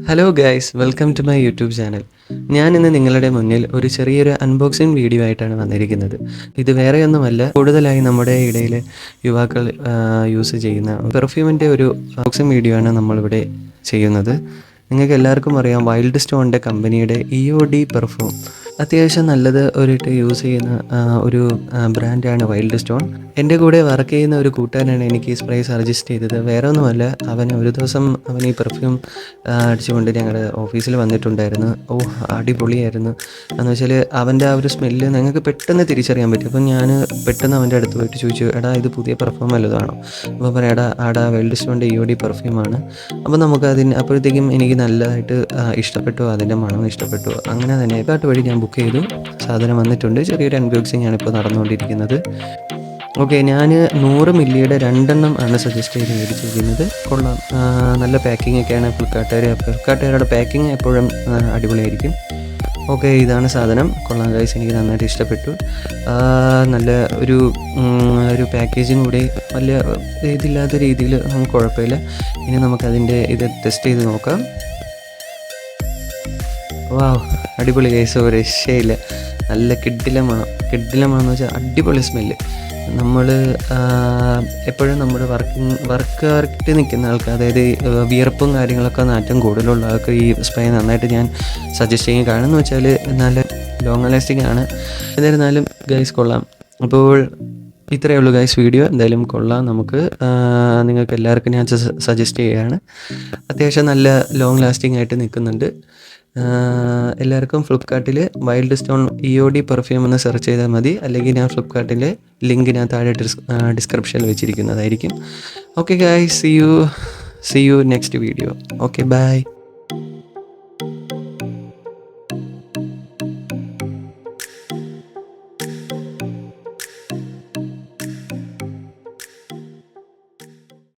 Hello guys, welcome to my YouTube channel. ഞാൻ ഇന്ന് നിങ്ങളുടെ മുന്നിൽ ഒരു ചെറിയൊരു അൺബോക്സിങ് വീഡിയോ ആയിട്ടാണ് വന്നിരിക്കുന്നത്. ഇത് വേറെയൊന്നുമല്ല, കൂടുതലായി നമ്മുടെ ഇടയിൽ യുവാക്കൾ യൂസ് ചെയ്യുന്ന പെർഫ്യൂമിൻ്റെ ഒരു അൺബോക്സിങ് വീഡിയോ ആണ് നമ്മളിവിടെ ചെയ്യുന്നത്. നിങ്ങൾക്ക് എല്ലാവർക്കും അറിയാം, വൈൽഡ് സ്റ്റോണിൻ്റെ കമ്പനിയുടെ EOD പെർഫ്യൂം അത്യാവശ്യം നല്ലത് യൂസ് ചെയ്യുന്ന ഒരു ബ്രാൻഡാണ് വൈൽഡ് സ്റ്റോൺ. എൻ്റെ കൂടെ വർക്ക് ചെയ്യുന്ന ഒരു കൂട്ടുകാരനാണ് എനിക്ക് ഈ സ്പ്രേ സജസ്റ്റ് ചെയ്തത്. വേറെ ഒന്നുമല്ല, ഒരു ദിവസം അവൻ ഈ പെർഫ്യൂം അടിച്ചുകൊണ്ട് ഞങ്ങളുടെ ഓഫീസിൽ വന്നിട്ടുണ്ടായിരുന്നു. അടിപൊളിയായിരുന്നു. എന്ന് വെച്ചാൽ അവൻ്റെ ആ ഒരു സ്മെല്ല് നിങ്ങൾക്ക് പെട്ടെന്ന് തിരിച്ചറിയാൻ പറ്റും. അപ്പം ഞാൻ പെട്ടെന്ന് അവൻ്റെ അടുത്ത് പോയിട്ട് ചോദിച്ചു, എടാ ഇത് പുതിയ പെർഫ്യൂം വല്ലതാണോ? അപ്പോൾ പറയാം, ആടാ വൈൽഡ് സ്റ്റോണിൻ്റെ EOD പെർഫ്യൂമാണ്. അപ്പോൾ അപ്പോഴത്തേക്കും എനിക്ക് നല്ലതായിട്ട് ഇഷ്ടപ്പെട്ടു, അതിൻ്റെ മണം ഇഷ്ടപ്പെട്ടു. അങ്ങനെ തന്നെ കാട്ട് വഴി ഞാൻ ബുക്ക് ചെയ്തു. സാധനം വന്നിട്ടുണ്ട്. ചെറിയൊരു അൺബോക്സിംഗ് ആണ് ഇപ്പോൾ നടന്നുകൊണ്ടിരിക്കുന്നത്. ഓക്കെ, ഞാൻ 100 മില്ലിയുടെ 2 ആണ് സജസ്റ്റ് ചെയ്ത് മേടിച്ചിരിക്കുന്നത്. കൊള്ളാം, നല്ല പാക്കിംഗ് ഒക്കെയാണ്. ഫ്ലിപ്കാർട്ടുകാരുടെ പാക്കിംഗ് എപ്പോഴും അടിപൊളിയായിരിക്കും. ഓക്കെ, ഇതാണ് സാധനം. കൊള്ളാം ഗൈസ്, എനിക്ക് നന്നായിട്ട് ഇഷ്ടപ്പെട്ടു. നല്ല ഒരു പാക്കേജിങ് കൂടി വലിയ ഇതില്ലാത്ത രീതിയിൽ നമുക്ക് കുഴപ്പമില്ല. ഇനി നമുക്കതിൻ്റെ ഇത് ടെസ്റ്റ് ചെയ്ത് നോക്കാം. വാവ്, അടിപൊളി ഗൈസ്, ഒരു രക്ഷയില്ല. നല്ല കിഡിലമാണെന്ന് വെച്ചാൽ അടിപൊളി സ്മെല്ല്. നമ്മൾ എപ്പോഴും നമ്മുടെ വർക്കായിട്ട് നിൽക്കുന്ന ആൾക്ക്, അതായത് വിയർപ്പും കാര്യങ്ങളൊക്കെ നാറ്റം കൂടുതലുള്ള ആൾക്ക് ഈ സ്പ്രേ നന്നായിട്ട് ഞാൻ സജസ്റ്റ് ചെയ്യും. കാരണം എന്ന് വെച്ചാൽ നല്ല ലോങ് ലാസ്റ്റിംഗ് ആണ്. എന്നിരുന്നാലും ഗൈസ് കൊള്ളാം. അപ്പോൾ ഇത്രയേ ഉള്ളൂ ഗൈസ് വീഡിയോ. എന്തായാലും കൊള്ളാം. നിങ്ങൾക്ക് എല്ലാവർക്കും ഞാൻ സജസ്റ്റ് ചെയ്യുകയാണ്. അത്യാവശ്യം നല്ല ലോങ് ലാസ്റ്റിംഗ് ആയിട്ട് നിൽക്കുന്നുണ്ട്. എല്ലാവർക്കും ഫ്ലിപ്കാർട്ടിൽ വൈൽഡ് സ്റ്റോൺ EOD പെർഫ്യൂം എന്ന് സെർച്ച് ചെയ്താൽ മതി. അല്ലെങ്കിൽ ഞാൻ ഫ്ലിപ്കാർട്ടിൻ്റെ ലിങ്ക് ഞാൻ താഴെ ഡിസ്ക്രിപ്ഷനിൽ വെച്ചിരിക്കുന്നതായിരിക്കും. Okay guys, see you next video. Okay, by.